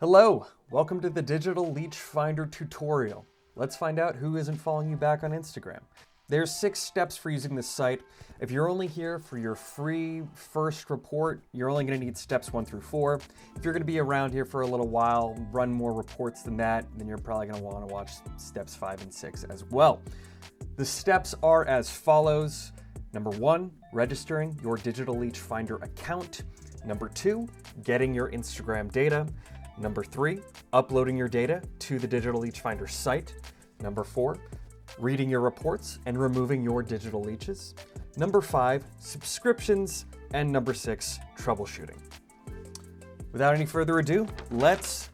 Hello, welcome to the Digital Leech Finder tutorial. Let's find out who isn't following you back on Instagram. There's 6 steps for using this site. If you're only here for your free first report, you're only going to need steps 1 through 4. If you're going to be around here for a little while, run more reports than that, then you're probably going to want to watch steps 5 and 6 as well. The steps are as follows. Number 1, registering your Digital Leech Finder account. Number 2, getting your Instagram data. Number 3, uploading your data to the Digital Leech Finder site. Number 4, reading your reports and removing your digital leeches. Number 5, subscriptions. And number 6, troubleshooting. Without any further ado, let's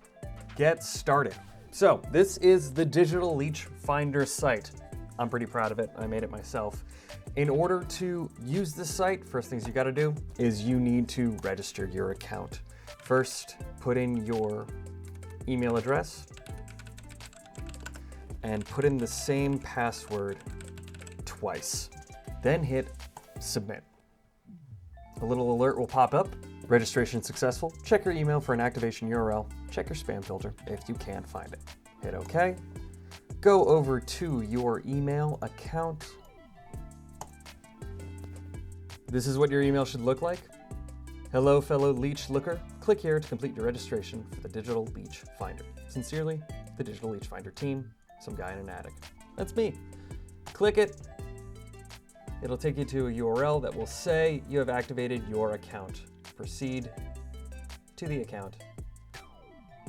get started. So this is the Digital Leech Finder site. I'm pretty proud of it. I made it myself. In order to use this site, first things you gotta do is you need to register your account. First, put in your email address and put in the same password twice. Then hit submit. A little alert will pop up. Registration successful. Check your email for an activation URL. Check your spam filter if you can find it. Hit OK. Go over to your email account. This is what your email should look like. Hello, fellow Leech looker. Click here to complete your registration for the Digital Leech Finder. Sincerely, the Digital Leech Finder team, some guy in an attic. That's me. Click it. It'll take you to a URL that will say you have activated your account. Proceed to the account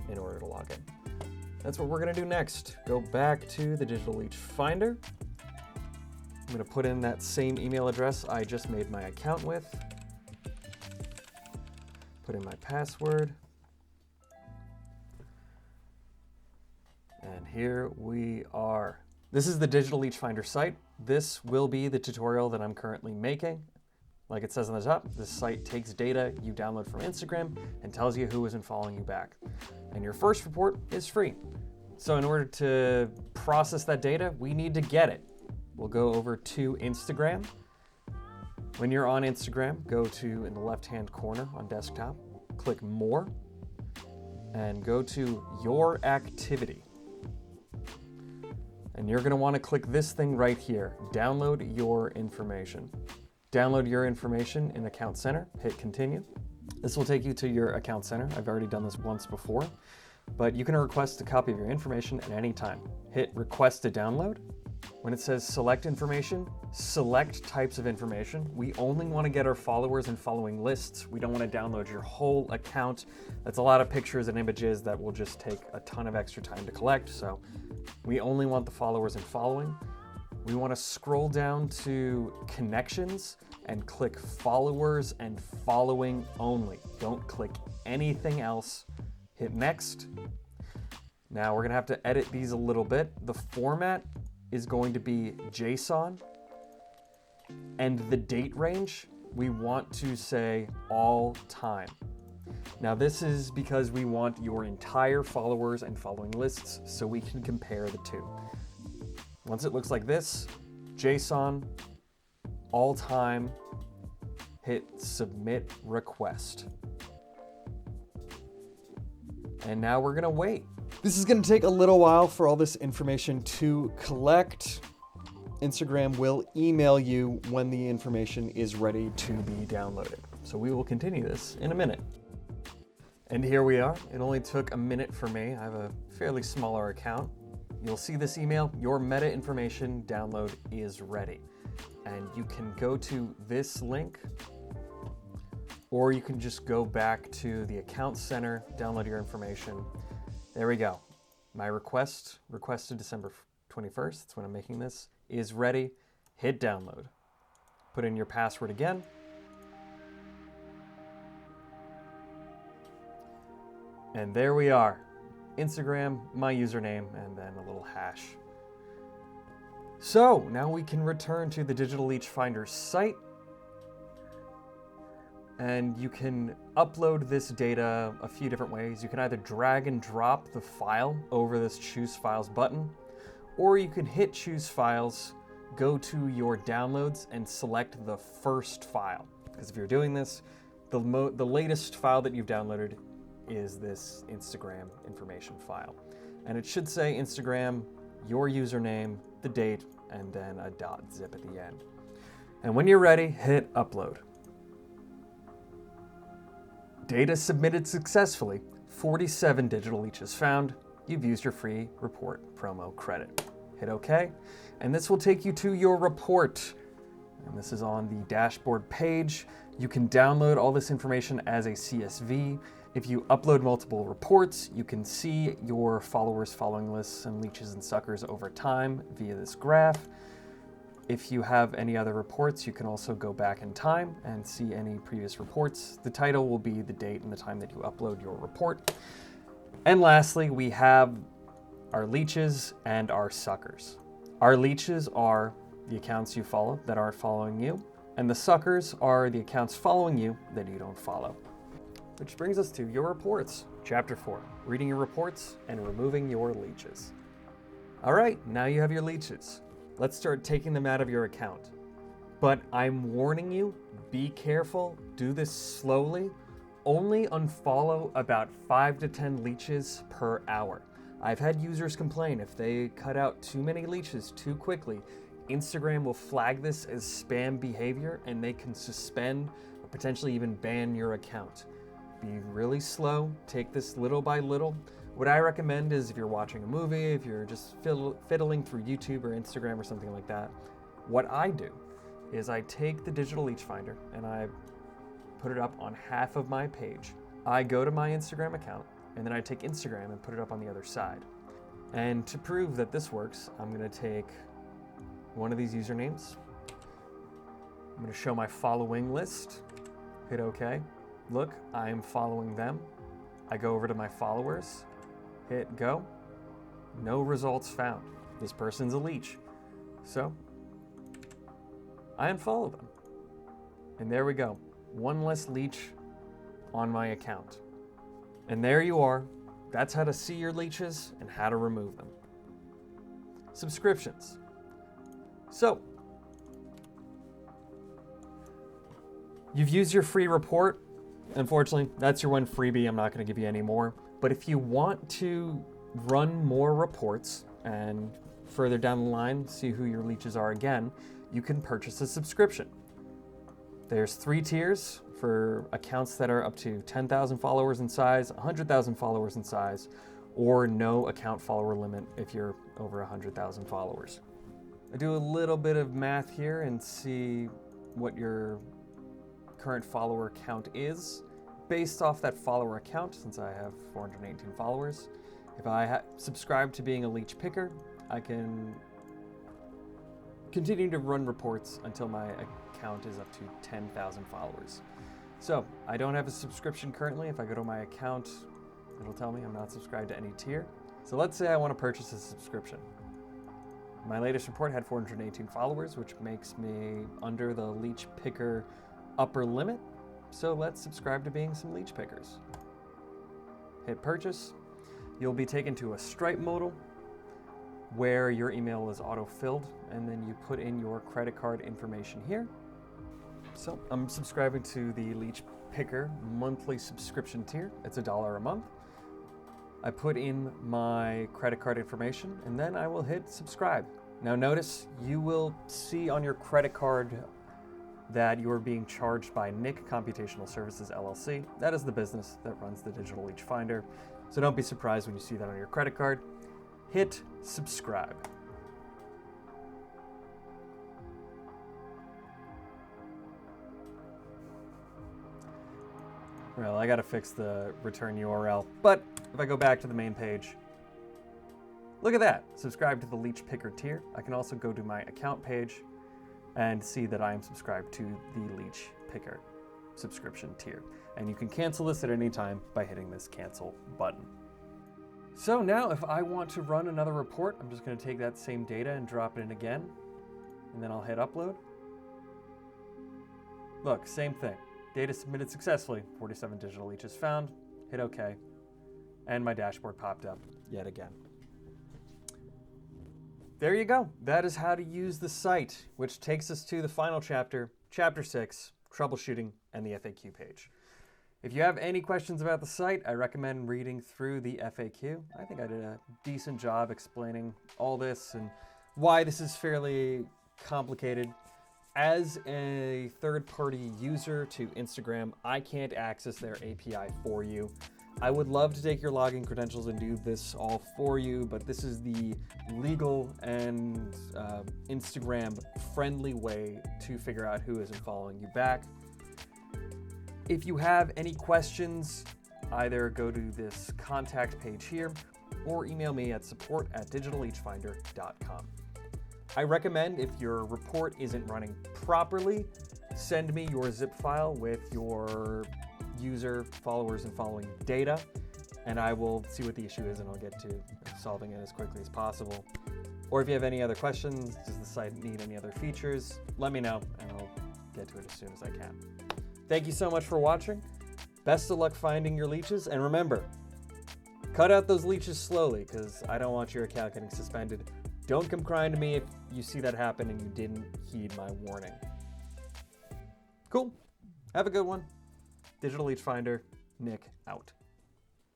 in order to log in. That's what we're gonna do next. Go back to the Digital Leech Finder. I'm gonna put in that same email address I just made my account with. Put in my password. And here we are. This is the Digital Leech Finder site. This will be the tutorial that I'm currently making. Like it says on the top, this site takes data you download from Instagram and tells you who isn't following you back. And your first report is free. So in order to process that data, we need to get it. We'll go over to Instagram. When you're on Instagram, go to in the left-hand corner on desktop, click More, and go to Your Activity. And you're gonna wanna click this thing right here, Download Your Information. Download your information in Account Center, hit Continue. This will take you to your Account Center. I've already done this once before, but you can request a copy of your information at any time. Hit Request to Download. When it says select information, select types of information. We only want to get our followers and following lists. We don't want to download your whole account. That's a lot of pictures and images that will just take a ton of extra time to collect. So we only want the followers and following. We want to scroll down to connections and click followers and following only. Don't click anything else. Hit next. Now we're going to have to edit these a little bit. The format is going to be JSON, and the date range, we want to say all time. Now this is because we want your entire followers and following lists so we can compare the two. Once it looks like this, JSON, all time, hit submit request. And now we're gonna wait. This is gonna take a little while for all this information to collect. Instagram will email you when the information is ready to be downloaded. So we will continue this in a minute. And here we are. It only took a minute for me. I have a fairly smaller account. You'll see this email, your meta information download is ready. And you can go to this link, or you can just go back to the Account Center, download your information. There we go. My requested December 21st, that's when I'm making this, is ready. Hit download. Put in your password again. And there we are. Instagram, my username, and then a little hash. So now we can return to the Digital Leech Finder site. And you can upload this data a few different ways. You can either drag and drop the file over this Choose Files button, or you can hit Choose Files, go to your downloads, and select the first file. Because if you're doing this, the latest file that you've downloaded is this Instagram information file. And it should say Instagram, your username, the date, and then a .zip at the end. And when you're ready, hit upload. Data submitted successfully. 47 digital leeches found. You've used your free report promo credit. Hit OK, and this will take you to your report. And this is on the dashboard page. You can download all this information as a CSV. If you upload multiple reports, you can see your followers, following lists, and leeches and suckers over time via this graph. If you have any other reports, you can also go back in time and see any previous reports. The title will be the date and the time that you upload your report. And lastly, we have our leeches and our suckers. Our leeches are the accounts you follow that aren't following you, and the suckers are the accounts following you that you don't follow. Which brings us to your reports. Chapter 4, reading your reports and removing your leeches. All right, now you have your leeches. Let's start taking them out of your account. But I'm warning you, be careful, do this slowly. Only unfollow about 5 to 10 leeches per hour. I've had users complain if they cut out too many leeches too quickly, Instagram will flag this as spam behavior and they can suspend or potentially even ban your account. Be really slow, take this little by little. What I recommend is if you're watching a movie, if you're just fiddling through YouTube or Instagram or something like that, what I do is I take the digital leech finder and I put it up on half of my page. I go to my Instagram account and then I take Instagram and put it up on the other side. And to prove that this works, I'm gonna take one of these usernames. I'm gonna show my following list, hit OK. Look, I'm following them. I go over to my followers, hit go. No results found. This person's a leech. So I unfollow them. And there we go. One less leech on my account. And there you are. That's how to see your leeches and how to remove them. Subscriptions. So, you've used your free report. Unfortunately, that's your one freebie. I'm not going to give you any more. But if you want to run more reports and further down the line see who your leeches are again, you can purchase a subscription. There's 3 tiers for accounts that are up to 10,000 followers in size, 100,000 followers in size, or no account follower limit if you're over 100,000 followers. I do a little bit of math here and see what your current follower count is. Based off that follower account, since I have 418 followers, if I subscribe to being a leech picker, I can continue to run reports until my account is up to 10,000 followers. So I don't have a subscription currently. If I go to my account, it'll tell me I'm not subscribed to any tier. So let's say I want to purchase a subscription. My latest report had 418 followers, which makes me under the leech picker upper limit. So let's subscribe to being some leech pickers. Hit purchase. You'll be taken to a Stripe modal where your email is auto-filled, and then you put in your credit card information here. So I'm subscribing to the Leech Picker monthly subscription tier. It's $1 a month. I put in my credit card information and then I will hit subscribe. Now notice you will see on your credit card that you are being charged by Nick Computational Services LLC. That is the business that runs the Digital Leech Finder. So don't be surprised when you see that on your credit card. Hit subscribe. Well, I gotta fix the return URL, but if I go back to the main page, look at that, subscribe to the Leech Picker tier. I can also go to my account page and see that I am subscribed to the Leech Picker subscription tier. And you can cancel this at any time by hitting this cancel button. So now if I want to run another report, I'm just gonna take that same data and drop it in again, and then I'll hit upload. Look, same thing. Data submitted successfully, 47 digital leeches found, hit OK, and my dashboard popped up yet again. There you go. That is how to use the site, which takes us to the final chapter, Chapter 6, Troubleshooting and the FAQ page. If you have any questions about the site, I recommend reading through the FAQ. I think I did a decent job explaining all this and why this is fairly complicated. As a third-party user to Instagram, I can't access their API for you. I would love to take your login credentials and do this all for you, but this is the legal and Instagram-friendly way to figure out who isn't following you back. If you have any questions, either go to this contact page here or email me at support@digitalleechfinder.com. I recommend, if your report isn't running properly, send me your zip file with your user, followers, and following data, and I will see what the issue is and I'll get to solving it as quickly as possible. Or if you have any other questions, does the site need any other features, let me know and I'll get to it as soon as I can. Thank you so much for watching. Best of luck finding your leeches, and remember, cut out those leeches slowly because I don't want your account getting suspended. Don't come crying to me if you see that happen and you didn't heed my warning. Cool. Have a good one. Digital Leech Finder, Nick out.